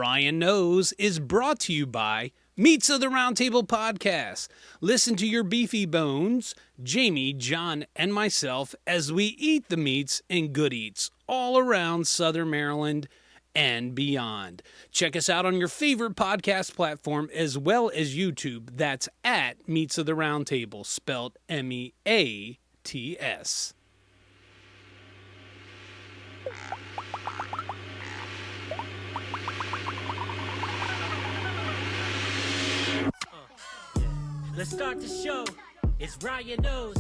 Brian Knows is brought to you by Meats of the Round Table Podcast. Listen to your Beefy Bones, Jamie, John, and myself as we eat the meats and good eats all around Southern Maryland and beyond. Check us out on your favorite podcast platform as well as YouTube. That's at Meats of the Round Table, spelled MEATS. Let's start the show. It's Ryan Knows.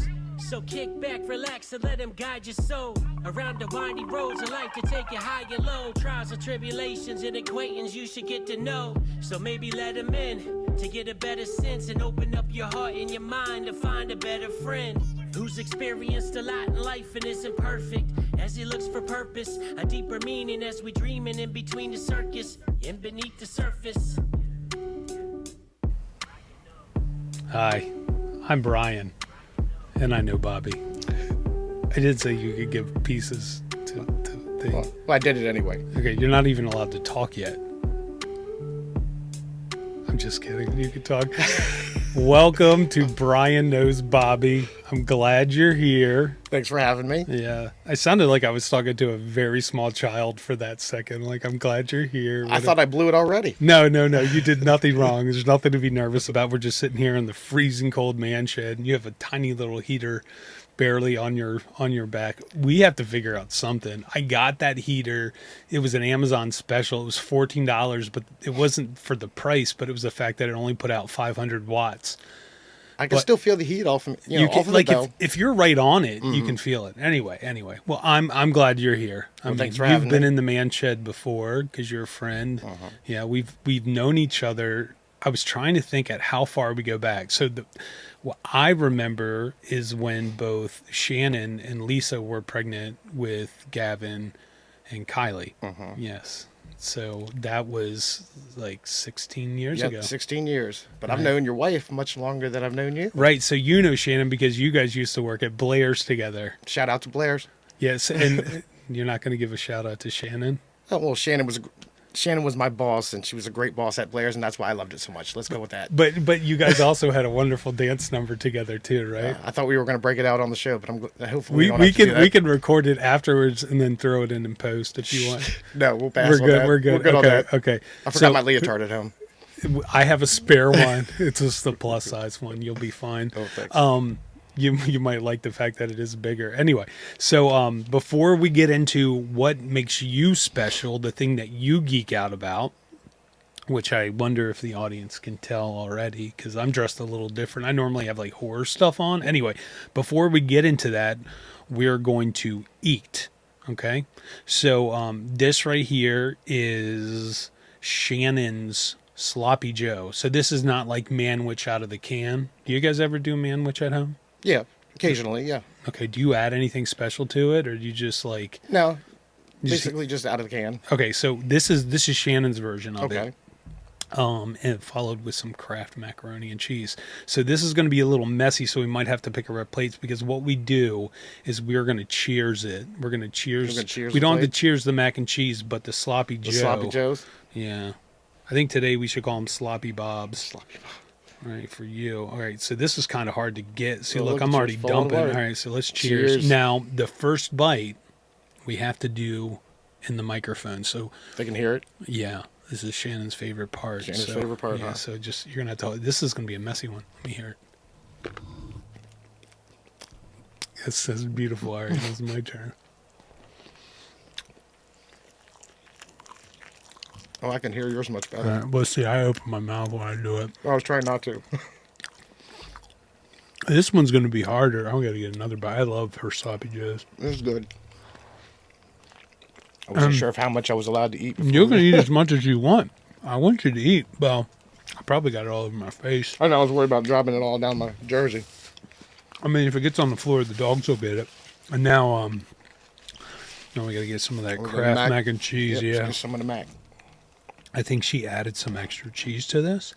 So kick back, relax, and let him guide your soul. Around the windy roads of life to take you high and low. Trials and tribulations and acquaintance you should get to know. So maybe let him in to get a better sense and open up your heart and your mind to find a better friend who's experienced a lot in life and isn't perfect. As he looks for purpose, a deeper meaning as we dreaming in between the circus and beneath the surface. Hi, I'm Brian, and I know Bobby. I did say you could give pieces to things. Well, I did it anyway. Okay, you're not even allowed to talk yet. I'm just kidding. You can talk. Welcome to Brian Knows Bobby. I'm glad you're here. Thanks for having me. Yeah. I sounded like I was talking to a very small child for that second. Like, I'm glad you're here. I thought I blew it already. No. You did nothing wrong. There's nothing to be nervous about. We're just sitting here in the freezing cold man shed, and you have a tiny little heater barely on your back. We have to figure out something. I got that heater. It was an Amazon special. It was $14, but it wasn't for the price, but it was the fact that it only put out 500 watts. I can still feel the heat off of, off of like the bell. if you're right on it, you can feel it. Anyway. Well, I'm glad you're here. Thanks for having me. You've been in the man shed before because you're a friend. Yeah, we've known each other. I was trying to think at how far we go back. So what I remember is when both Shannon and Lisa were pregnant with Gavin and Kylie. Yes. So that was like 16 years ago. 16 years. But I've known your wife much longer than I've known you. Right. So you know Shannon because you guys used to work at Blair's together. Shout out to Blair's. Yes. And you're not going to give a shout out to Shannon? Oh, well, Shannon was my boss, and she was a great boss at Blair's, and that's why I loved it so much. Let's go with that. But you guys also had a wonderful dance number together too, right? I thought we were going to break it out on the show, but hopefully we can record it afterwards and then throw it in post if you want. No, we'll pass. We're good. That. We're good. We're good on that. Okay. I forgot my leotard at home. I have a spare one. It's just the plus size one. You'll be fine. Oh, thanks. You might like the fact that it is bigger. Anyway, so before we get into what makes you special, the thing that you geek out about, which I wonder if the audience can tell already because I'm dressed a little different. I normally have like horror stuff on. Anyway, before we get into that, we're going to eat. Okay? So this right here is Shannon's Sloppy Joe. So this is not like manwich out of the can. Do you guys ever do manwich at home? Yeah, occasionally, yeah. Okay, do you add anything special to it or do you just like... No, basically just out of the can. Okay, so this is Shannon's version of it. And it followed with some Kraft macaroni and cheese. So this is going to be a little messy, so we might have to pick up our plates because what we do is we're going to cheers it. We're going to cheers. We don't have to cheers the mac and cheese, but the Sloppy Joe. The Sloppy Joes? Yeah. I think today we should call them Sloppy Bobs. Sloppy Bob. All right, for you. All right, so this is kind of hard to get. See, Well, look, I'm already dumping. All right, so let's cheers. Now, the first bite we have to do in the microphone. So they can hear it? Yeah. This is Shannon's favorite part. Shannon's favorite part, yeah, huh? So just, you're going to tell, this is going to be a messy one. Let me hear it. This is beautiful. All right, this is my turn. Oh, I can hear yours much better. All right, well, see, I open my mouth when I do it. I was trying not to. This one's going to be harder. I'm going to get another bite. I love her Sloppy Joes. This is good. I wasn't sure of how much I was allowed to eat. You can eat as much as you want. I want you to eat. Well, I probably got it all over my face. I know. I was worried about dropping it all down my jersey. I mean, if it gets on the floor, the dogs will get it. And now we got to get some of that Kraft mac and cheese. Yep, yeah. Get some of the mac. I think she added some extra cheese to this.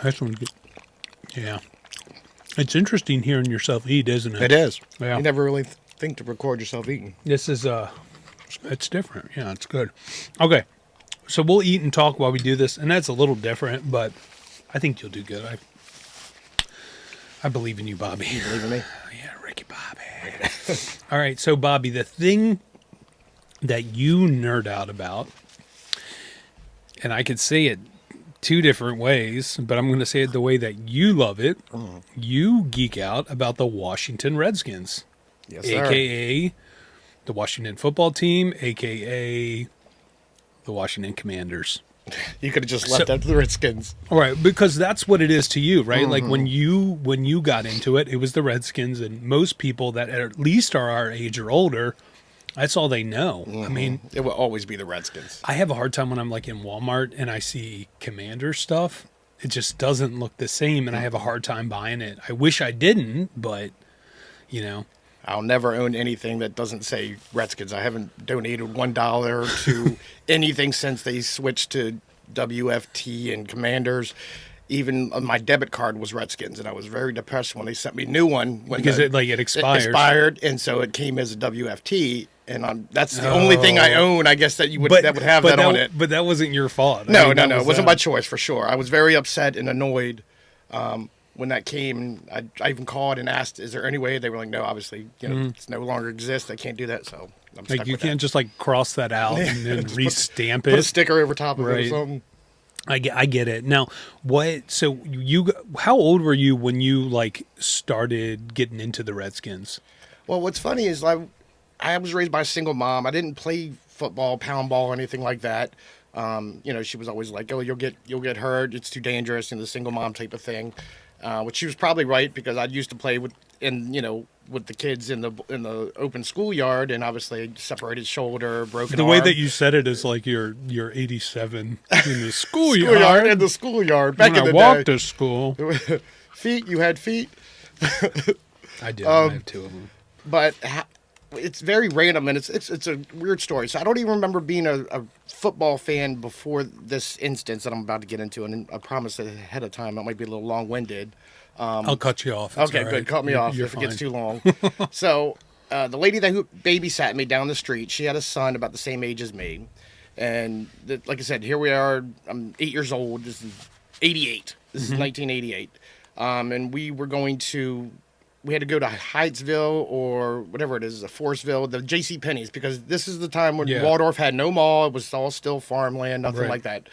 That's one good. Yeah. It's interesting hearing yourself eat, isn't it? It is. Yeah. You never really think to record yourself eating. This is It's different. Yeah, it's good. Okay, so we'll eat and talk while we do this, and that's a little different, but I think you'll do good. I believe in you, Bobby. You believe in me? Yeah, Ricky Bobby. All right, so Bobby, the thing that you nerd out about, and I could say it two different ways, but I'm going to say it the way that you love it. You geek out about the Washington Redskins, Yes, sir. a.k.a. the Washington football team, a.k.a. the Washington Commanders. You could have just left that to the Redskins. All right, because that's what it is to you, right? Like when you got into it, it was the Redskins, and most people that at least are our age or older, that's all they know. I mean, It will always be the Redskins. I have a hard time when I'm like in Walmart and I see Commander stuff. It just doesn't look the same, and I have a hard time buying it. I wish I didn't, but you know. I'll never own anything that doesn't say Redskins. I haven't donated $1 to anything since they switched to WFT and Commanders. Even my debit card was Redskins, and I was very depressed when they sent me a new one Because it expires. It expired, and so it came as a WFT. And that's the only thing I own, I guess, that would have that on it. But that wasn't your fault. No. It wasn't my choice for sure. I was very upset and annoyed when that came. I even called and asked, "Is there any way?" They were like, "No, obviously, it's no longer exists. I can't do that." So I'm stuck Like you with can't that. just like cross that out and then restamp Put a it. sticker over top of it or Right. something. I get it. Now, what? So how old were you when you like started getting into the Redskins? Well, what's funny is I was raised by a single mom. I didn't play football, pound ball, or anything like that. She was always like, "Oh, you'll get hurt. It's too dangerous," the single mom type of thing. Which she was probably right, because I used to play with the kids in the open schoolyard, and obviously separated shoulder, broken The arm. way that you said it is like you're 87 in the schoolyard. schoolyard in the schoolyard back When in I the walked day. to school. Feet, you had feet. I did. I have two of them. But it's very random, and it's a weird story. So I don't even remember being a football fan before this instance that I'm about to get into, and I promise ahead of time it might be a little long-winded. I'll cut you off. It's Okay, all good. right. Cut me off You're if it gets fine. too long. So the lady who babysat me down the street, she had a son about the same age as me, and like I said, here we are. I'm 8 years old. This is 88. This is 1988, and we had to go to Hyattsville or whatever it is, Forestville, the J.C. Penney's, because this is the time when Yeah. Waldorf had no mall. It was all still farmland, nothing Right. like that.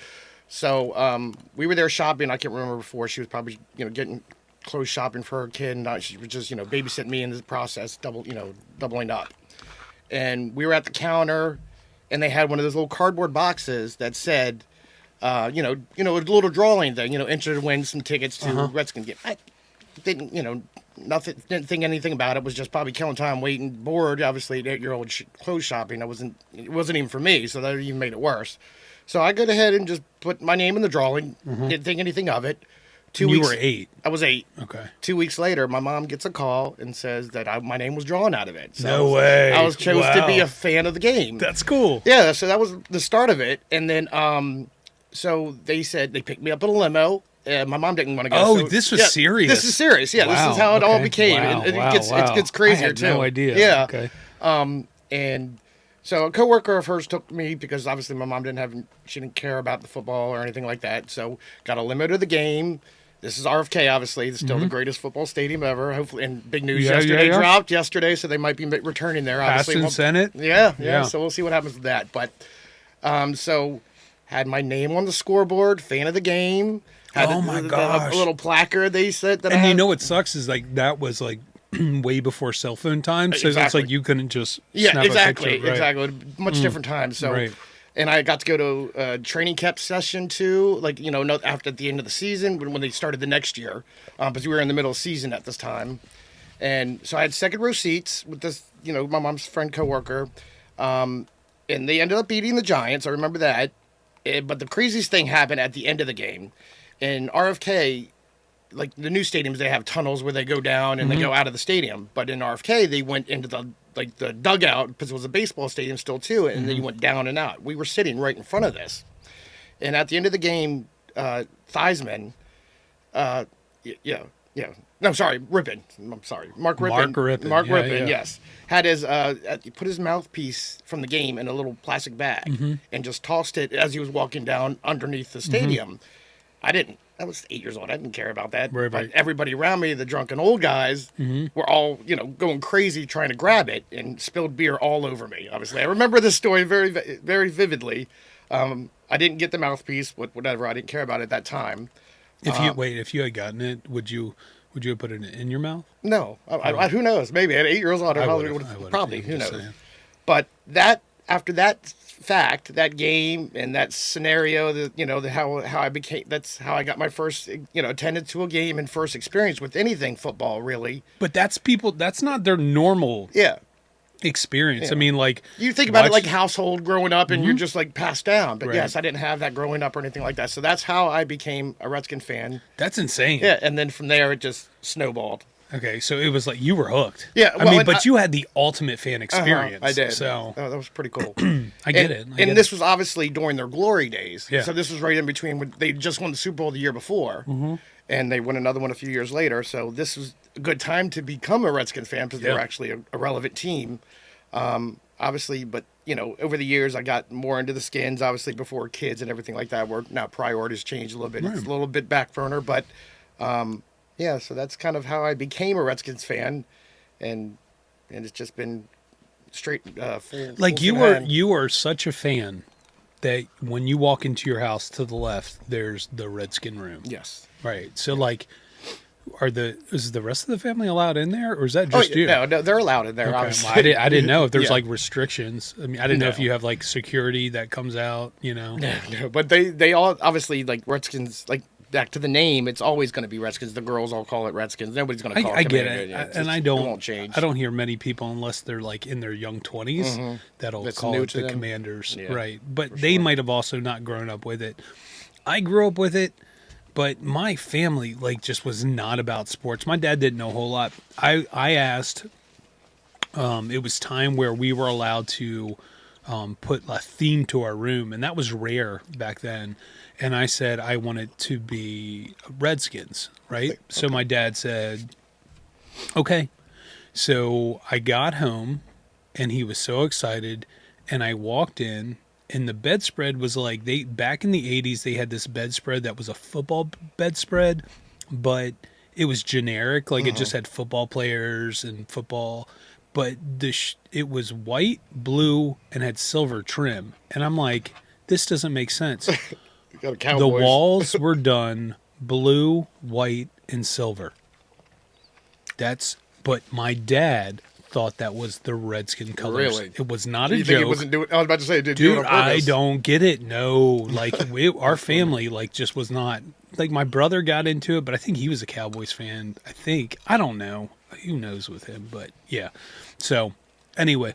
So we were there shopping. I can't remember before. She was probably getting clothes shopping for her kid, and she was just babysitting me in the process, doubling up. And we were at the counter, and they had one of those little cardboard boxes that said, a little drawing thing, enter to win some tickets to Redskins game. I didn't, didn't think anything about it. Was just probably killing time, waiting, bored. Obviously, 8-year-old clothes shopping. It wasn't even for me, so that even made it worse. So I go ahead and just put my name in the drawing. Didn't think anything of it. You were 8. I was 8. Okay. 2 weeks later, my mom gets a call and says that my name was drawn out of it. So No way. I was chose to be Wow. a fan of the game. That's cool. Yeah, so that was the start of it. And then, so they said they picked me up in a limo. My mom didn't want to go. Oh, so- this was yeah, serious. This is serious. Yeah, Wow, this is how it all okay. became. Wow, And wow, it gets crazier I had too. no idea. Yeah. Okay. And so a coworker of hers took me because obviously my mom she didn't care about the football or anything like that. So got a limo to the game. This is RFK, obviously. It's still the greatest football stadium ever. Hopefully, and big news yesterday dropped yesterday, so they might be returning there. Past Obviously, and Senate? Yeah. So we'll see what happens with that. But so had my name on the scoreboard, fan of the game. Had Oh, my gosh. A little placard they said that. And I had. what sucks is like that was like way before cell phone time, so it's Exactly. like you couldn't just Yeah, snap exactly, a picture, right? exactly. Much different time. So, Right. and I got to go to a training camp session too. Like after the end of the season when they started the next year, because we were in the middle of season at this time, and so I had second row seats with this, my mom's friend coworker, and they ended up beating the Giants. I remember that, but the craziest thing happened at the end of the game, in RFK. Like the new stadiums, they have tunnels where they go down and they go out of the stadium. But in RFK, they went into the dugout because it was a baseball stadium still too, and then you went down and out. We were sitting right in front of this, and at the end of the game, Theismann, Yeah. No, sorry, Rippon. I'm sorry, Mark Rippon. Mark Rippon, Mark yeah, Rippon. yeah. Yes, had his put his mouthpiece from the game in a little plastic bag Mm-hmm. and just tossed it as he was walking down underneath the stadium. I didn't. I was 8 years old. I didn't care about that. Right, But right. everybody around me, the drunken old guys, were all going crazy trying to grab it and spilled beer all over me. Obviously, I remember this story very, very vividly. I didn't get the mouthpiece, whatever. I didn't care about it at that time. If you had gotten it, would you have put it in your mouth? No, who knows? Maybe at 8 years old, I probably would've, would have. yeah, Probably, I'm who just knows? saying. But after that fact, that game and that scenario, how I became. That's how I got my first, attendance to a game and first experience with anything football, really. But that's not their normal Yeah. experience. Yeah. I mean, like You think about it watch- like household growing up, and you're just like passed down. But Right. yes, I didn't have that growing up or anything like that. So that's how I became a Redskin fan. that's insane. Yeah, and then from there it just snowballed. Okay, so it was like you were hooked. Yeah, I well, mean, and but you had the ultimate fan experience. I did. So that was pretty cool. I get it. And this was obviously during their glory days. Yeah. So this was right in between when they just won the Super Bowl the year before, and they won another one a few years later. So this was a good time to become a Redskin fan because they were Yeah. actually a relevant team. Obviously, but over the years I got more into the Skins. Obviously, before kids and everything like that, where now priorities changed a little bit. It's a little bit back burner, but yeah. So that's kind of how I became a Redskins fan, and it's just been straight full. like full you steam were ahead. you are such a fan that when you walk into your house to the left, there's the Redskin room. Yes. Right. So like, is the rest of the family allowed in there, or is that just you? No, they're allowed in there. Okay. Obviously. Well, I didn't know if there's Yeah. like restrictions. I mean, I didn't know if No. you have like security that comes out. No, but they all obviously like Redskins. Like back to the name, it's always going to be Redskins. The girls all call it Redskins. Nobody's going to call I it. get Commander. it, Yeah, it's and just- I don't. It won't change. I don't hear many people unless they're like in their young 20s that'll That's call new it to the them. Commanders, Yeah, right? But they might have also not grown up with it. I grew up with it, but my family like just was not about sports. My dad didn't know a whole lot. I asked. It was time where we were allowed to put a theme to our room, and that was rare back then. And I said I wanted to be Redskins, right? So my dad said, okay. So I got home, and he was so excited, and I walked in, and the bedspread was like back in the 80s they had this bedspread that was a football bedspread, but it was generic, like it just had football players and football, but it was white, blue, and had silver trim, and I'm like, this doesn't make sense. You got a The Cowboys. walls were done blue, white, and silver. But my dad thought that was the Redskin colors. Really? It was not a You think he joke. wasn't doing? I was about to say, did you do Dude, it on I purpose? don't get it. No, like our family, like just was not. Like my brother got into it, but I think he was a Cowboys fan. I don't know. Who knows with him? But yeah. So anyway,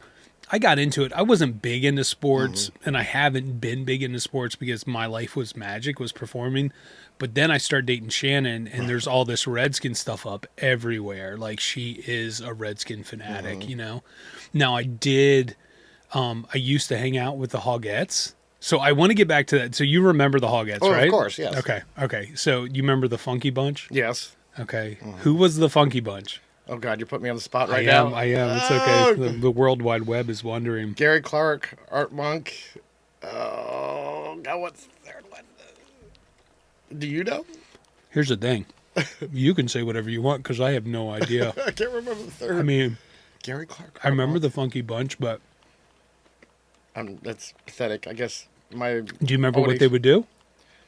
I got into it. I wasn't big into sports, and I haven't been big into sports because my life was magic, was performing. But then I started dating Shannon, and there's all this Redskin stuff up everywhere. Like she is a Redskin fanatic, Now I did. I used to hang out with the Hogettes. So I want to get back to that. So you remember the Hogettes, Oh, right? of course, yes. Okay. So you remember the Funky Bunch? Yes. Okay. Who was the Funky Bunch? Oh God, you're putting me on the spot right I am. now. It's Oh, okay. The World Wide Web is wondering. Gary Clark, Art Monk. Oh God, what's the third one? Do you know? Here's the thing. You can say whatever you want because I have no idea. I can't remember the third. I mean, Gary Clark. I remember the Funky Bunch, but That's pathetic. I guess my. do you remember what they would do?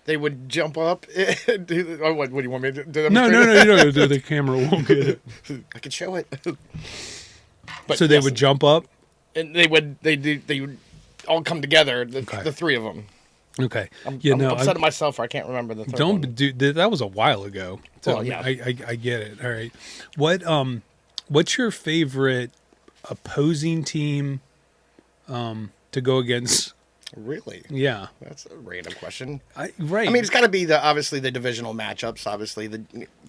They would jump up. And do, oh, what do you want me to do? No, you don't. The camera won't get it. I can show it. But So they yes, would jump up. and they would all come together. Okay. The three of them. Okay. I'm no, upset at myself. I can't remember the third don't one. do that. Was a while ago. So Well, yeah. I get it. All right. What's your favorite opposing team to go against? Really? Yeah. That's a random question. Right. I mean, it's got to be obviously the divisional matchups. Obviously,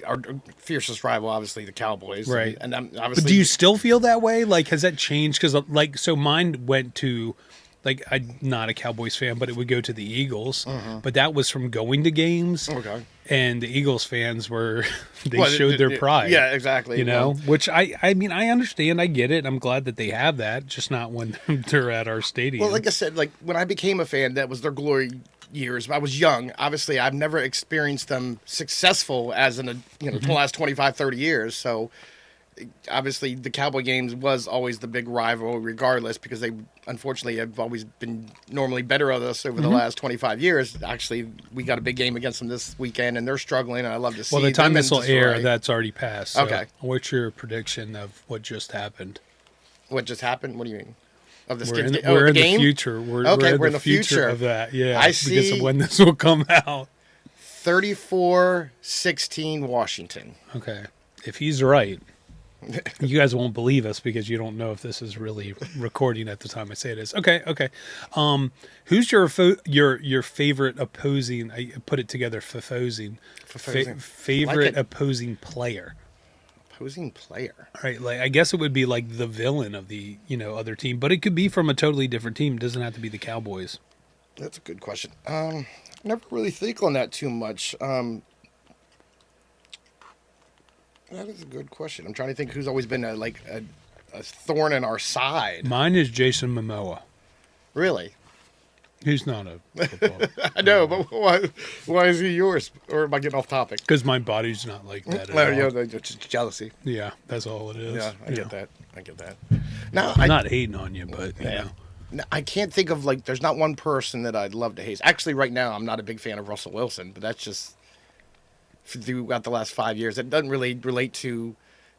our fiercest rival, obviously the Cowboys. Right. And But obviously, do you still feel that way? Like, has that changed? Because, so mine went to like I'm not a Cowboys fan, but it would go to the Eagles. But that was from going to games. Okay. And the Eagles fans were they Well, showed their pride. Yeah, exactly. You know, which I mean I understand, I get it. I'm glad that they have that, just not when they're at our stadium. Well, like I said, like when I became a fan, that was their glory years. I was young. Obviously, I've never experienced them successful as in the last 25, 30 years. So obviously the Cowboy games was always the big rival regardless, because they unfortunately have always been normally better at us over the last 25 years. Actually, we got a big game against them this weekend and they're struggling, and I love to see them. Well, the time and this will air, destroy. that's already passed. So Okay. what's your prediction of what just happened? What just happened? What do you mean? Of the We're Skins in, game? we're the in the game? future. We're in the future of that. Yeah, I because see. of when this will come out. 34-16 Washington. Okay. If he's right, you guys won't believe us because you don't know if this is really recording at the time I say it is. Okay, okay. Who's your favorite opposing? I put it together. Favorite Like it. opposing player. Opposing player. Right, like I guess it would be like the villain of the other team, but it could be from a totally different team. It doesn't have to be the Cowboys. That's a good question. Never really think on that too much. That is a good question. I'm trying to think who's always been a thorn in our side. Mine is Jason Momoa. Really? He's not a football. I know, but why is he yours? Or am I getting off topic? Because my body's not like that at No, all. yeah, just jealousy. Yeah, that's all it is. Yeah, I You get know. that. I get that. Now, I'm not hating on you, but you know. No, I can't think of there's not one person that I'd love to hate. Actually, right now, I'm not a big fan of Russell Wilson, but that's just throughout the last 5 years. It doesn't really relate to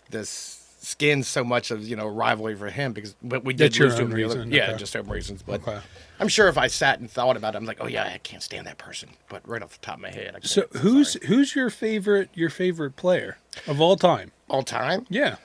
the Skins so much of rivalry for him, but we did That's your lose to own him. reason, Yeah, okay. just own reasons. But Okay. I'm sure if I sat and thought about it, I'm like, oh yeah, I can't stand that person. But right off the top of my head, I can't. So who's your favorite player of all time? All time? Yeah.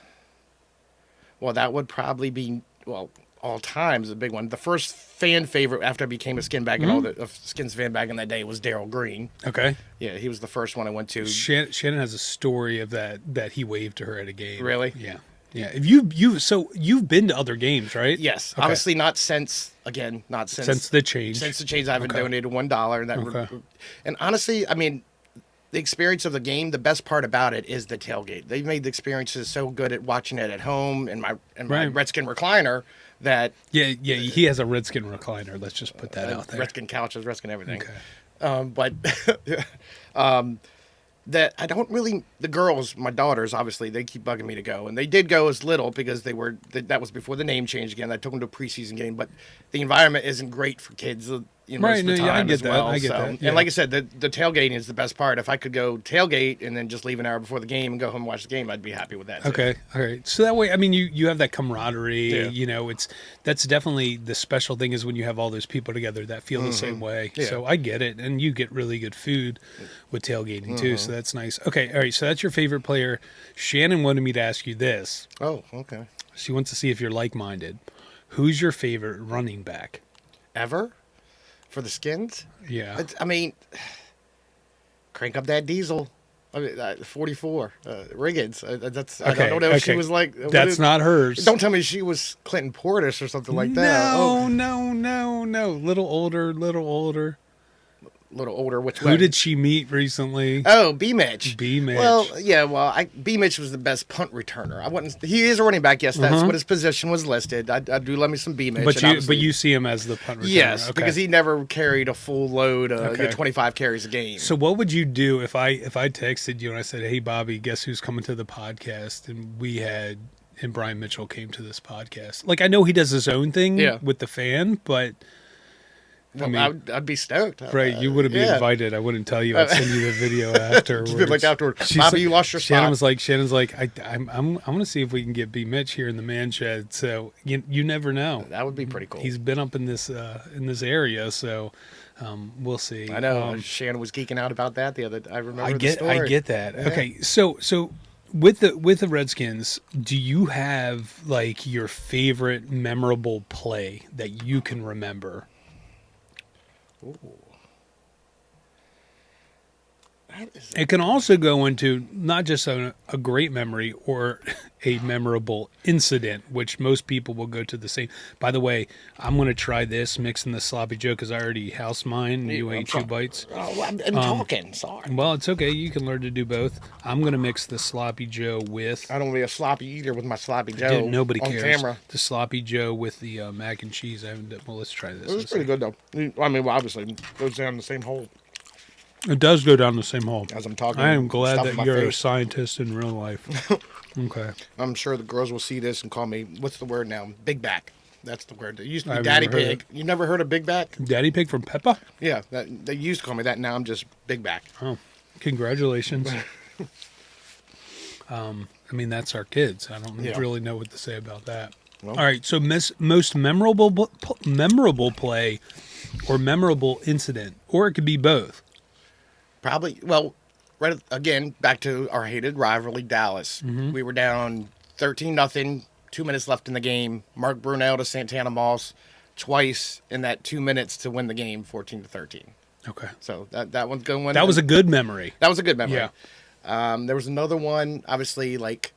Well, that would probably be all time is a big one. The first fan favorite after I became a Skin back a Skins fan back in that day was Daryl Green. Okay. Yeah, he was the first one I went to. Shannon has a story of that he waved to her at a game. Really? Yeah. Yeah. If you've been to other games, right? Yes, Okay. obviously not since Since the change. Since the change, I haven't Okay. donated $1, and Okay. and honestly, I mean, the experience of the game. The best part about it is the tailgate. They made the experiences so good at watching it at home and my Right. Redskin recliner that Yeah, he has a Redskin recliner. Let's just put that out there. Redskin couches, Redskin everything. Okay. But that I don't really. The girls, my daughters, obviously, they keep bugging me to go, and they did go as little because that was before the name change again. I took them to a preseason game, but the environment isn't great for kids. Most of the time I get as that. well. I get that. Yeah. And like I said, the tailgating is the best part. If I could go tailgate and then just leave an hour before the game and go home and watch the game, I'd be happy with that. Too. Okay, all right. So that way, I mean, you have that camaraderie. Yeah. That's definitely the special thing is when you have all those people together that feel the same way. Yeah. So I get it, and you get really good food with tailgating too. So that's nice. Okay, all right. So that's your favorite player. Shannon wanted me to ask you this. Oh, okay. She wants to see if you're like-minded. Who's your favorite running back? Ever for the Skins? Yeah. I mean, crank up that diesel. I mean, 44 Riggins. That's I Okay, don't know if she okay. was like. That's not hers. Don't tell me she was Clinton Portis or something like that. No, Oh, no. Little older. a little older. Which Who way? did she meet recently? Oh, B Mitch. B. Mitch. Well, yeah. Well, B Mitch was the best punt returner. I wouldn't. He is a running back. Yes, that's what his position was listed. I do love me some B Mitch. But you see him as the punt returner. Yes, Okay. because he never carried a full load. Okay. 25 carries a game. So what would you do if I texted you and I said, "Hey Bobby, guess who's coming to the podcast?" And Brian Mitchell came to this podcast. Like I know he does his own thing with the fan, but well, I mean, I'd be stoked. right? You wouldn't be yeah. invited. I wouldn't tell you. I'd send you the video afterwards. Just be like afterward, She's Bobby, like- you lost your spot. Shannon's like, I'm gonna see if we can get B Mitch here in the man shed. So you never know. That would be pretty cool. He's been up in this area, so we'll see. I know. Shannon was geeking out about that the other. I remember. I the story. get that. Yeah. Okay, so with the Redskins, do you have like your favorite memorable play that you can remember? Ooh. It can also go into not just a great memory or a memorable incident, which most people will go to the same. By the way, I'm going to try this mixing the sloppy Joe because I already house mine and you ate 2 bites. Oh, I'm talking. Sorry. Well, it's okay. You can learn to do both. I'm going to mix the sloppy Joe with. I don't want to be a sloppy eater with my sloppy Joe. Dude, nobody on cares. Camera. The sloppy Joe with the mac and cheese. I haven't. Well, let's try this. It was pretty good though. I mean, well, obviously, it goes down the same hole It does go down the same hole. as I'm talking. I am glad stuff in that my you're a face. scientist in real life. Okay. I'm sure the girls will see this and call me. What's the word now? Big back. That's the word. It used to be I've Daddy never heard Pig. You never heard of Big Back? Daddy Pig from Peppa? Yeah, they used to call me that. Now I'm just Big Back. Oh, congratulations. I mean, that's our kids. I don't Yeah. really know what to say about that. Well. All right. So, most memorable play or memorable incident, or it could be both. Probably, well, right again, back to our hated rivalry, Dallas. Mm-hmm. We were down 13-0, 2 minutes left in the game. Mark Brunell to Santana Moss twice in that 2 minutes to win the game, 14-13. Okay. So that one's going. That was a good memory. That was a good memory. Yeah. There was another one, obviously, like,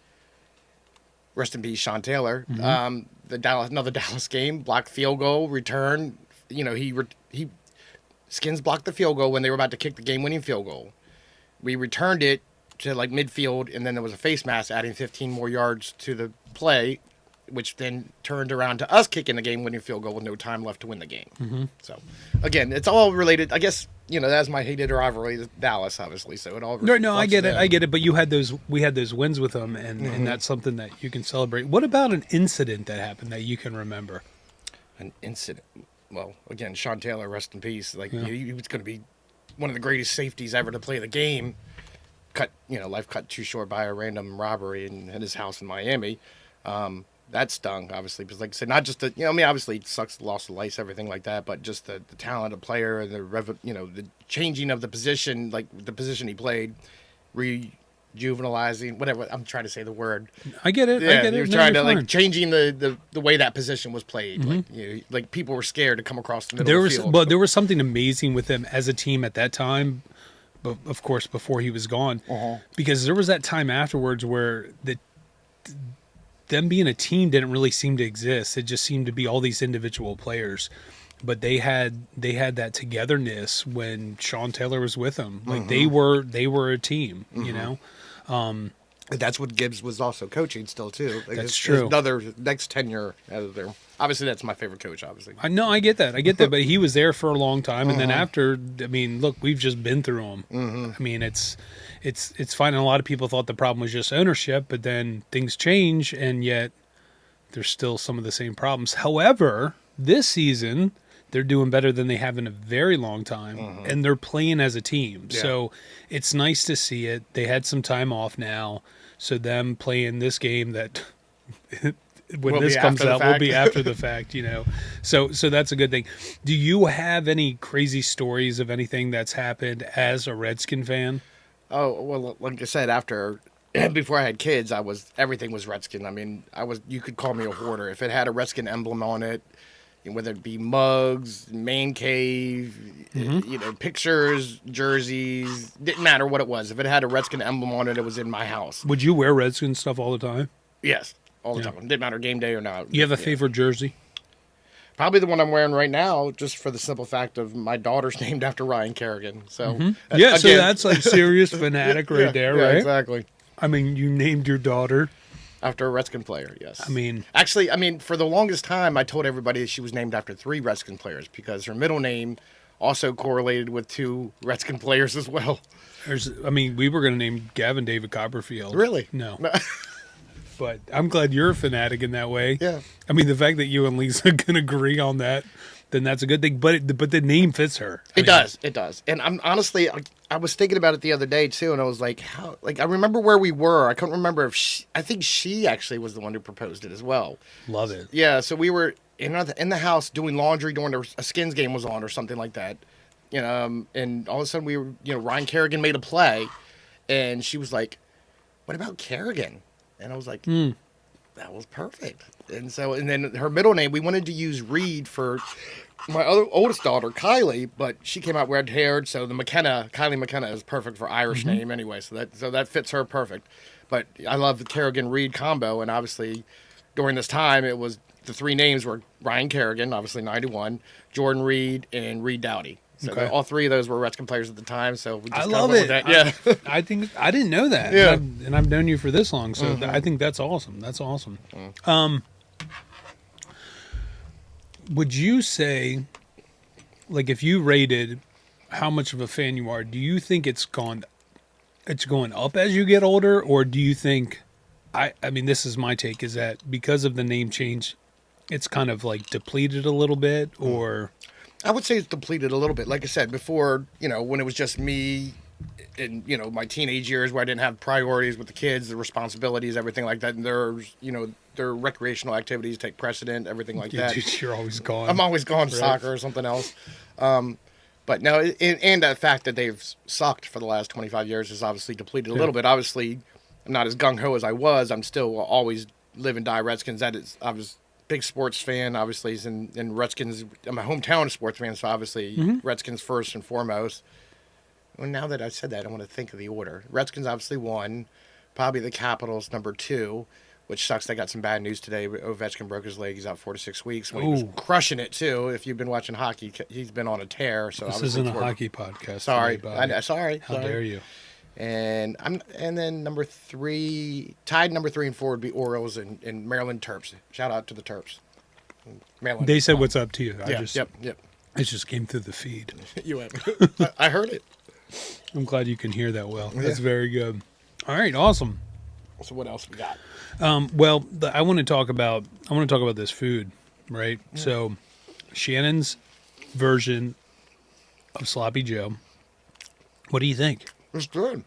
rest in peace, Sean Taylor. Mm-hmm. Another Dallas game, blocked field goal, return. You know, he Skins blocked the field goal when they were about to kick the game-winning field goal. We returned it to, like, midfield, and then there was a face mask adding 15 more yards to the play, which then turned around to us kicking the game-winning field goal with no time left to win the game. Mm-hmm. So, again, it's all related. I guess, you know, that's my hated rivalry, Dallas, obviously. So it all. No, I reflects get it. them. I get it. But we had those wins with them, and that's something that you can celebrate. What about an incident that happened that you can remember? An incident. Well, again, Sean Taylor, rest in peace. Like, Yeah. he was going to be one of the greatest safeties ever to play the game. Life cut too short by a random robbery in his house in Miami. That stung, obviously, because, like I said, not just the, obviously it sucks, the loss of life, everything like that, but just the talent of the player and the changing of the position, like the position he played, rejuvenalizing, whatever, I'm trying to say the word. I get it. I get He it. was No, trying you're to, like, fine. changing the way that position was played. Like people were scared to come across the middle There of the was, field. but there was something amazing with them as a team at that time. But of course, before he was gone, because there was that time afterwards where them being a team didn't really seem to exist. It just seemed to be all these individual players, but they had that togetherness when Sean Taylor was with them. Like they were a team, you know. That's what Gibbs was also coaching still too. Like, That's his true. Another next tenure out of there. Obviously, that's my favorite coach. Obviously, I know, I get that, but he was there for a long time, and then after, I mean, look, we've just been through him. I mean, it's fine. And a lot of people thought the problem was just ownership, but then things change, and yet there's still some of the same problems. However, this season they're doing better than they have in a very long time, and they're playing as a team. Yeah. So it's nice to see it. They had some time off now, so them playing this game that. When Will this be comes after the out, will fact. be after the fact, you know. So that's a good thing. Do you have any crazy stories of anything that's happened as a Redskin fan? Oh, well, like I said, before I had kids, everything was Redskin. I mean, you could call me a hoarder. If it had a Redskin emblem on it, whether it be mugs, man cave, pictures, jerseys, didn't matter what it was. If it had a Redskin emblem on it, it was in my house. Would you wear Redskin stuff all the time? Yes, all the Yeah. time. Didn't matter game day or not. You have a favorite jersey? Probably the one I'm wearing right now, just for the simple fact of my daughter's named after Ryan Kerrigan. So Yeah, so again- that's like serious fanatic right Yeah, there, yeah, right? Exactly. I mean, you named your daughter. After a Redskin player, yes. I mean, Actually, for the longest time, I told everybody she was named after 3 Redskin players because her middle name also correlated with 2 Redskin players as well. we were going to name Gavin David Copperfield. Really? No. But I'm glad you're a fanatic in that way. Yeah. I mean, the fact that you and Lisa can agree on that, then that's a good thing. But the name fits her. It does. And I'm honestly, I was thinking about it the other day too, and I was like, how? Like, I remember where we were. I couldn't remember if I think she actually was the one who proposed it as well. Love it. Yeah. So we were in the house doing laundry during a Skins game was on or something like that. And all of a sudden we were, Ryan Kerrigan made a play, and she was like, "What about Kerrigan?" And I was like, that was perfect. And then her middle name, we wanted to use Reed for my other oldest daughter, Kylie, but she came out red haired, so the Kylie McKenna is perfect for Irish name anyway, so that fits her perfect. But I love the Kerrigan Reed combo, and obviously during this time it was the three names were Ryan Kerrigan, obviously 91, Jordan Reed, and Reed Dowdy. So all three of those were Redskin players at the time. So we just I kinda love went it. with that. Yeah. I think I didn't know that. Yeah. And I've known you for this long, so I think that's awesome. That's awesome. Would you say, like, if you rated how much of a fan you are, do you think it's going up as you get older, or do you think, I mean, this is my take, is that because of the name change, it's kind of like depleted a little bit, or? I would say it's depleted a little bit. Like I said before, when it was just me in, my teenage years where I didn't have priorities with the kids, the responsibilities, everything like that. And their recreational activities take precedent, everything like that. Dude, you're always gone. I'm always gone to soccer or something else. But no, and the fact that they've sucked for the last 25 years has obviously depleted a little bit. Obviously, I'm not as gung-ho as I was. I'm still always live and die Redskins. I was big sports fan, obviously, and Redskins. I'm a hometown sports fan, so obviously Redskins first and foremost. Well, now that I've said that, I want to think of the order. Redskins obviously won, probably the Capitals number 2, which sucks. They got some bad news today. Ovechkin broke his leg. He's out 4 to 6 weeks. He was crushing it too. If you've been watching hockey, he's been on a tear. So this isn't a hockey podcast. Sorry, sorry. How dare you? And then number 3, tied number 3 and 4 would be Orioles and Maryland Terps. Shout out to the Terps. Maryland. They said what's up to you. Yep. It just came through the feed. You have. I heard it. I'm glad you can hear that well. That's very good. All right, awesome. So what else we got? Well, I want to talk about this food, right? Yeah. So, Shannon's version of Sloppy Joe. What do you think? It's good.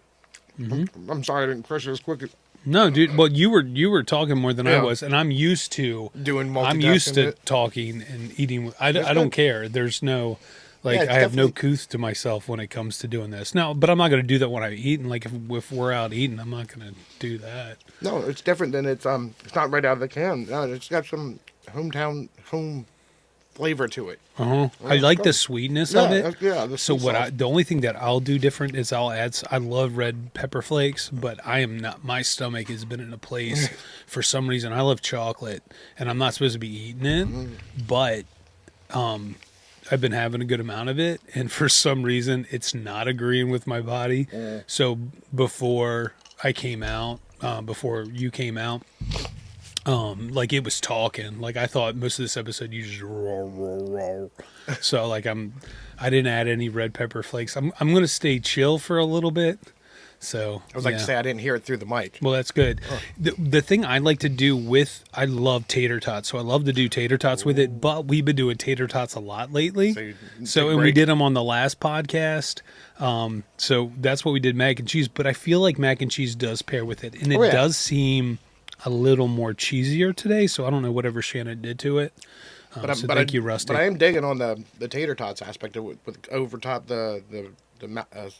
I'm sorry I didn't crush it as quick. No, dude. Well, you were talking more than I was, and I'm used to doing multitasking. I'm used to talking and eating. I don't care. There's no. I have no couth to myself when it comes to doing this. No, but I'm not going to do that when I eat. And if we're out eating, I'm not going to do that. No, it's different than it's not right out of the can. No, it's got some home flavor to it. I like the sweetness of it. Yeah. So the only thing that I'll do different is I'll add. I love red pepper flakes, but I am not. My stomach has been in a place for some reason. I love chocolate, and I'm not supposed to be eating it, but I've been having a good amount of it, and for some reason, it's not agreeing with my body. So before I came out, before you came out, it was talking. I thought most of this episode you just roll. So I didn't add any red pepper flakes. I'm gonna stay chill for a little bit. So I was to say I didn't hear it through the mic. Well, that's good. The thing I like to do I love tater tots, so I love to do tater tots with it. But we've been doing tater tots a lot lately. And we did them on the last podcast. So that's what we did, mac and cheese. But I feel like mac and cheese does pair with it, and it does seem a little more cheesier today. So I don't know whatever Shannon did to it. Thank you, Rustee. But I am digging on the tater tots aspect of it with over top the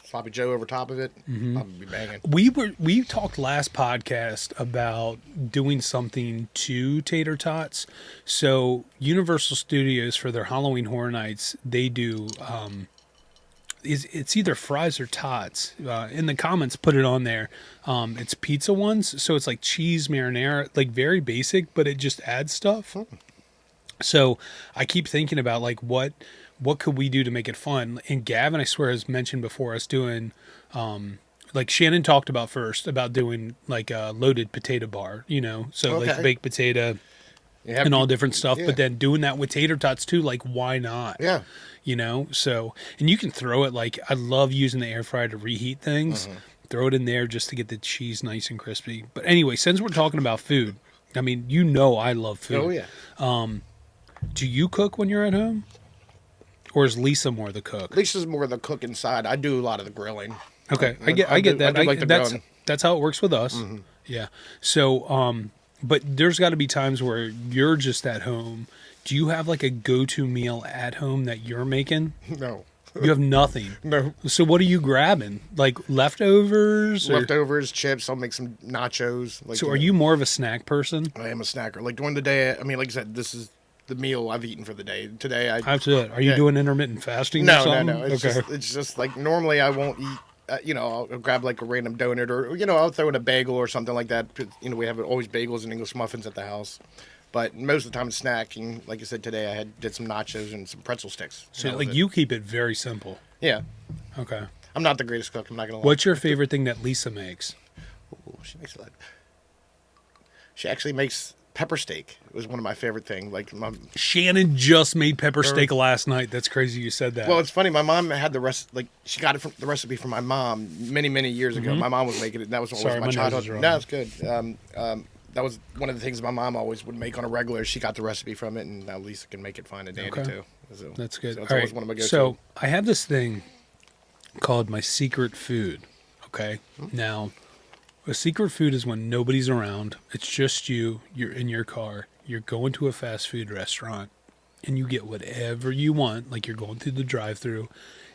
Sloppy Joe over top of it. I'll be banging. We talked last podcast about doing something to tater tots. So Universal Studios, for their Halloween Horror Nights, they do it's either fries or tots. In the comments, put it on there. It's pizza ones, so it's like cheese marinara, very basic, but it just adds stuff. So I keep thinking about what could we do to make it fun? And Gavin, I swear, has mentioned before us doing, Shannon talked about first about doing a loaded potato bar, so baked potato and all different stuff. Yeah. But then doing that with tater tots too, why not? Yeah. So, and you can throw it, I love using the air fryer to reheat things. Throw it in there just to get the cheese nice and crispy. But anyway, since we're talking about food, I mean, I love food. Oh, yeah. Do you cook when you're at home? Or is Lisa more the cook? Lisa's more the cook inside. I do a lot of the grilling. Okay, I get that. That's how it works with us. Yeah. So, but there's got to be times where you're just at home. Do you have a go-to meal at home that you're making? No. You have nothing? No. So what are you grabbing? Leftovers? Leftovers, chips. I'll make some nachos. So are you more of a snack person? I am a snacker. During the day, I mean, like I said, this is the meal I've eaten for the day. Today, That's it. Are you doing intermittent fasting? No, or no, something? no. It's just like normally I won't eat. I'll grab like a random donut or I'll throw in a bagel or something like that. We have always bagels and English muffins at the house. But most of the time it's snacking. Like I said today, did some nachos and some pretzel sticks. So like you keep it very simple. Yeah. Okay. I'm not the greatest cook. I'm not gonna lie. What's your favorite thing that Lisa makes? Ooh, she makes a lot. She actually makes pepper steak. It was one of my favorite things. Like Shannon just made pepper steak last night. That's crazy you said that. Well, it's funny. My mom had she got the recipe from my mom many years ago. My mom was making it. And that was always Sorry, my my childhood. nose is wrong. No, it's good. That was one of the things my mom always would make on a regular. She got the recipe from it, and now Lisa can make it fine and dandy too. So, that's good. So All it's always right. one of my go-to. So I have this thing called my secret food. Okay. Now, a secret food is when nobody's around. It's just you. You're in your car. You're going to a fast food restaurant, and you get whatever you want. Like you're going through the drive-through,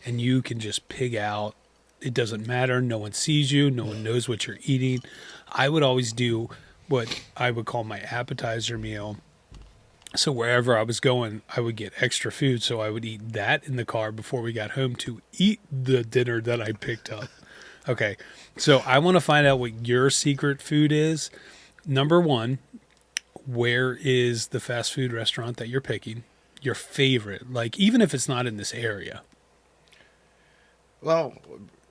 and you can just pig out. It doesn't matter. No one sees you. No one knows what you're eating. I would always do what I would call my appetizer meal. So wherever I was going, I would get extra food. So I would eat that in the car before we got home to eat the dinner that I picked up. Okay. So I want to find out what your secret food is. Number one, where is the fast food restaurant that you're picking? Your favorite, like even if it's not in this area. Well,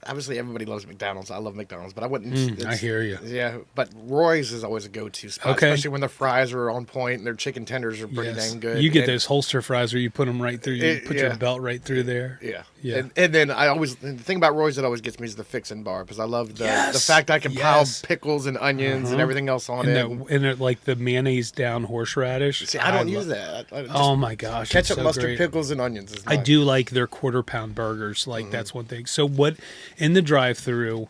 obviously everybody loves McDonald's. I love McDonald's, but I wouldn't. I hear you. Yeah, but Roy's is always a go-to spot, Okay. especially when the fries are on point and their chicken tenders are pretty dang good. You get And- those holster fries where you put them right through. You put your belt right through there. Yeah, Yeah. And then the thing about Roy's that always gets me is the fixin' bar because I love the fact I can pile Yes. pickles and onions and everything else on And it. it like the mayonnaise down horseradish. See, I don't use that. I just Oh my gosh! it's ketchup, so mustard, great. pickles, and onions. Is I mine. do like their quarter-pound burgers. Like that's one thing. So what in the drive-through,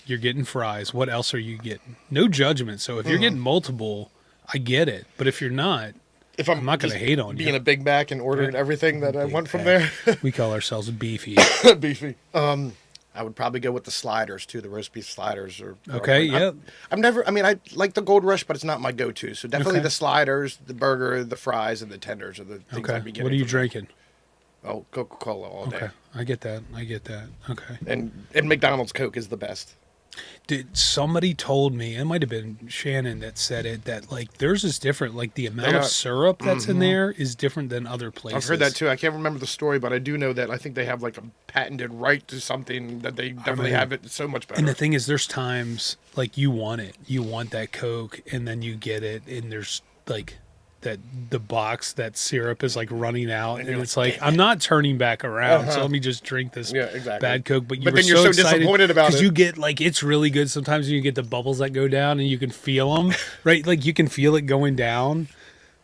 you're getting fries. What else are you getting? No judgment. So if you're getting multiple, I get it. But if you're not, If I'm not gonna just hate on you. being a Big Mac and ordering everything that I want from Mac. there, we call ourselves beefy. beefy. I would probably go with the sliders too, the roast beef sliders. Okay, yeah. I'm never. I mean, I like the Gold Rush, but it's not my go-to. So definitely Okay. the sliders, the burger, the fries, and the tenders are the things I'd be Okay. getting. What are you from there. drinking? Oh, Coca-Cola all day. Okay. I get that. Okay. And McDonald's Coke is the best. Did somebody told me, it might have been Shannon that said it, that like theirs is different. Like the amount of got- syrup that's in there is different than other places. I've heard that too. I can't remember the story, but I do know that I think they have like a patented right to something that they definitely have it so much better. And the thing is, there's times like you want it, you want that Coke, and then you get it, and there's like that the box, that syrup is like running out, and you're it's like, like I'm not turning back around, so let me just drink this Yeah, exactly. bad Coke. But But then you're so excited disappointed about because it. you get like it's really good. Sometimes you get the bubbles that go down, and you can feel them, right? Like you can feel it going down.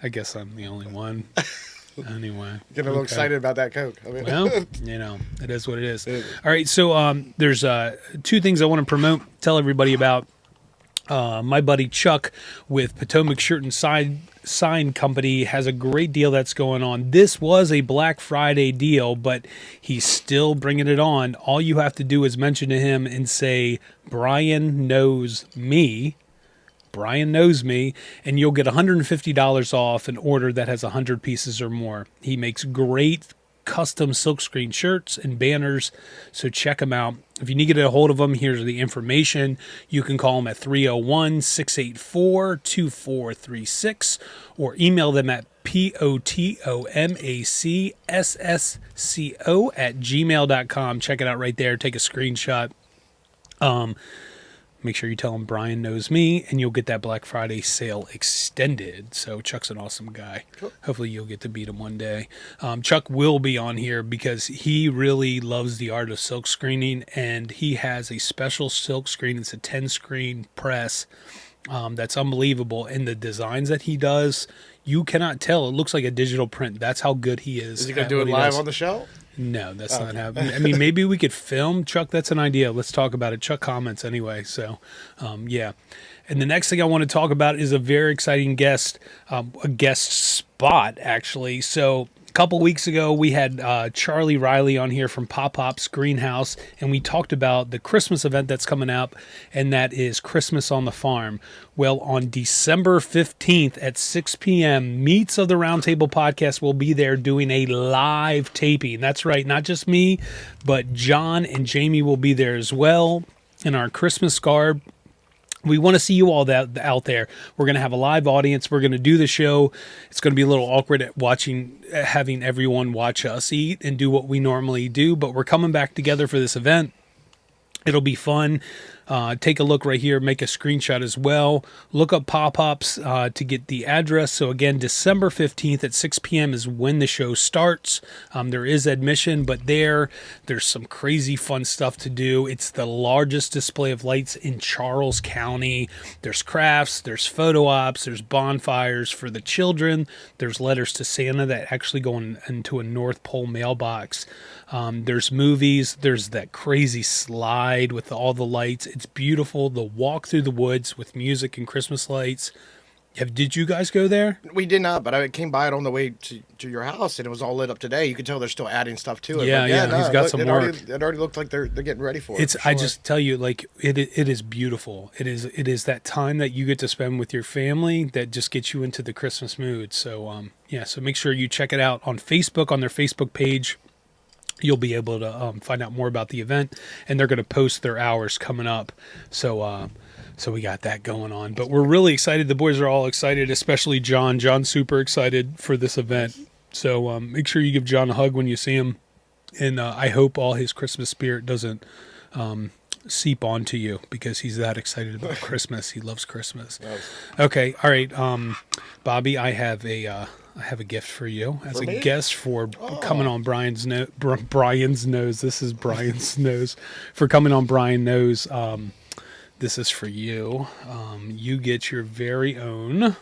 I guess I'm the only one. Anyway, Get a little excited about that Coke. I mean, well, it is what it is. All right, so there's two things I want to promote, tell everybody about. My buddy Chuck with Potomac Shirt and Sign Company has a great deal that's going on. This was a Black Friday deal, but he's still bringing it on. All you have to do is mention to him and say, Brian knows me. Brian knows me, and you'll get $150 off an order that has 100 pieces or more. He makes great custom silkscreen shirts and banners, so check him out. If you need to get a hold of him, here's the information. You can call him at 301-684-2436 or email them at potomacsssco@gmail.com. Check it out right there. Take a screenshot. Make sure you tell him Brian knows me, and you'll get that Black Friday sale extended. So Chuck's an awesome guy. Cool. Hopefully you'll get to meet him one day. Chuck will be on here because he really loves the art of silk screening, and he has a special silk screen. It's a 10-screen press that's unbelievable. And the designs that he does, you cannot tell. It looks like a digital print. That's how good he is. is he going to do it live on the show? No, that's not happening. I mean, maybe we could film. Chuck, that's an idea. Let's talk about it. Chuck comments anyway. So, yeah. And the next thing I want to talk about is a very exciting guest, a guest spot, actually. So, a couple weeks ago, we had Charlie Riley on here from Pop Pop's Greenhouse, and we talked about the Christmas event that's coming up, and that is Christmas on the Farm. Well, on December 15th at 6 p.m., Meets of the Roundtable podcast will be there doing a live taping. That's right, not just me, but John and Jamie will be there as well in our Christmas garb. We want to see you all out there. We're going to have a live audience. We're going to do the show. It's going to be a little awkward at having everyone watch us eat and do what we normally do, but we're coming back together for this event. It'll be fun. Take a look right here. Make a screenshot as well. Look up Pop-Ups to get the address. So again, December 15th at 6 p.m. is when the show starts. There is admission, but there's some crazy fun stuff to do. It's the largest display of lights in Charles County. There's crafts, there's photo ops, there's bonfires for the children. There's letters to Santa that actually go into a North Pole mailbox. There's movies. There's that crazy slide with all the lights. It's beautiful. The walk through the woods with music and Christmas lights. Did you guys go there? We did not, but I came by it on the way to your house, and it was all lit up today. You could tell they're still adding stuff to it. Yeah, no, he's got some work. It already looked like they're getting ready for it. I just tell you, like it is beautiful. It is that time that you get to spend with your family that just gets you into the Christmas mood. So so make sure you check it out on Facebook, on their Facebook page. You'll be able to find out more about the event, and they're going to post their hours coming up. So we got that going on. But we're really excited. The boys are all excited, especially John. John's super excited for this event. So make sure you give John a hug when you see him. And I hope all his Christmas spirit doesn't seep onto you because he's that excited about Christmas. He loves Christmas. Okay. All right. Bobby, I have a gift for you as a guest for coming on Brian's nose. This is Brian's nose. For coming on Brian Knows, this is for you. You get your very own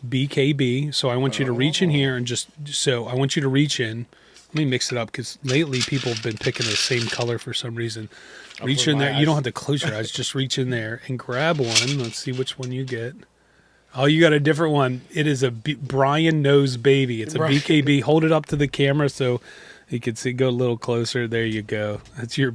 BKB. So I want you to reach in here and I want you to reach in. Let me mix it up because lately people have been picking the same color for some reason. Reach in there. You don't have to close your eyes. Just reach in there and grab one. Let's see which one you get. Oh, you got a different one. It is a Brian Knows Baby. It's a BKB. Hold it up to the camera so you can see. Go a little closer. There you go. That's your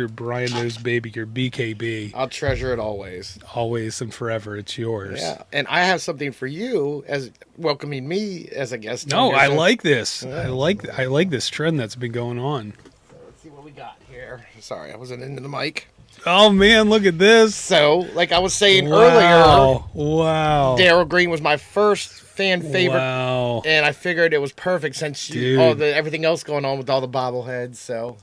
Brian Knows Baby, your BKB. I'll treasure it always. Always and forever. It's yours. Yeah, and I have something for you as welcoming me as a guest. No, I like this. I like this trend that's been going on. So let's see what we got here. Sorry, I wasn't into the mic. Oh man, look at this. So, like I was saying earlier, Daryl Green was my first fan favorite, and I figured it was perfect since everything else going on with all the bobbleheads. So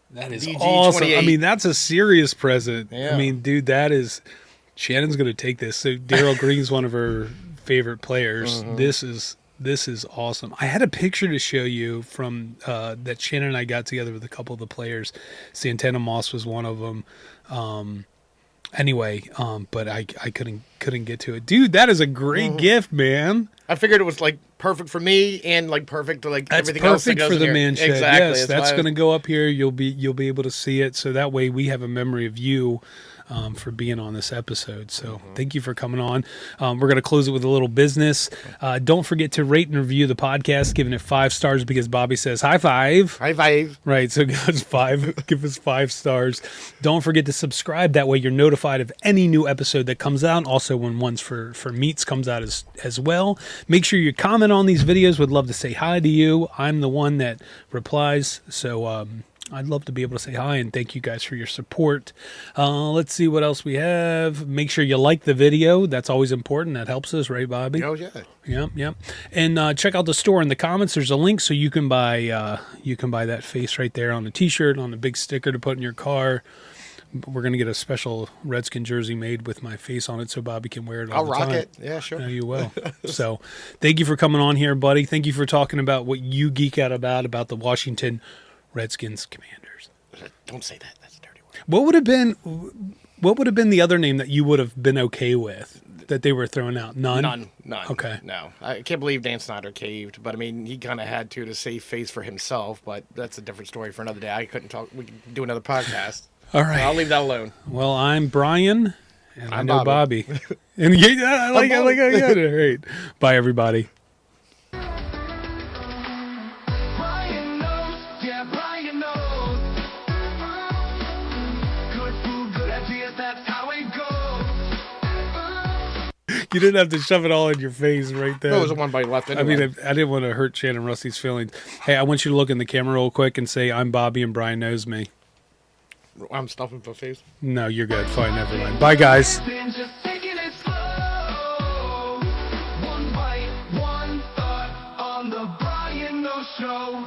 that is DG awesome. 28. I mean, that's a serious present. Yeah. I mean, dude, Shannon's going to take this. So Daryl Green's one of her favorite players. Mm-hmm. This is awesome. I had a picture to show you from that Shannon and I got together with a couple of the players. Santana Moss was one of them. But I couldn't get to it. Dude, that is a great gift, man. I figured it was like perfect for me and like perfect to like everything else that goes for the in here. man shed. Exactly. Yes, that's going to go up here. You'll be able to see it. So that way we have a memory of you. For being on this episode. So thank you for coming on. We're going to close it with a little business. Don't forget to rate and review the podcast, giving it 5 stars because Bobby says high five. High five. Right. So give us 5 stars. Don't forget to subscribe. That way you're notified of any new episode that comes out. Also when ones for meats comes out as well. Make sure you comment on these videos. Would love to say hi to you. I'm the one that replies. So, I'd love to be able to say hi and thank you guys for your support. Let's see what else we have. Make sure you like the video. That's always important. That helps us, right, Bobby? Oh, yeah. Yep. And check out the store in the comments. There's a link so you can buy that face right there on a T-shirt, on a big sticker to put in your car. We're going to get a special Redskin jersey made with my face on it so Bobby can wear it all the time. I'll rock it. Yeah, sure. No, you will. So thank you for coming on here, buddy. Thank you for talking about what you geek out about the Washington Redskins Commanders. Don't say that. That's a dirty word. What would have been the other name that you would have been okay with that they were throwing out? None. Okay. No. I can't believe Dan Snyder caved, but I mean, he kind of had to save face for himself, but that's a different story for another day. I couldn't talk. We can do another podcast. All right. I'll leave that alone. Well, I'm Brian, and I know Bobby. And I like it. All right. Bye, everybody. You didn't have to shove it all in your face right there. No, it was one bite left anyway. I mean, I didn't want to hurt Shannon and Rusty's feelings. Hey, I want you to look in the camera real quick and say, I'm Bobby and Brian knows me. I'm stuffing my face. No, you're good. Fine, never mind. Bye, guys. Just taking it slow. One bite, one thought on the Brian No Show.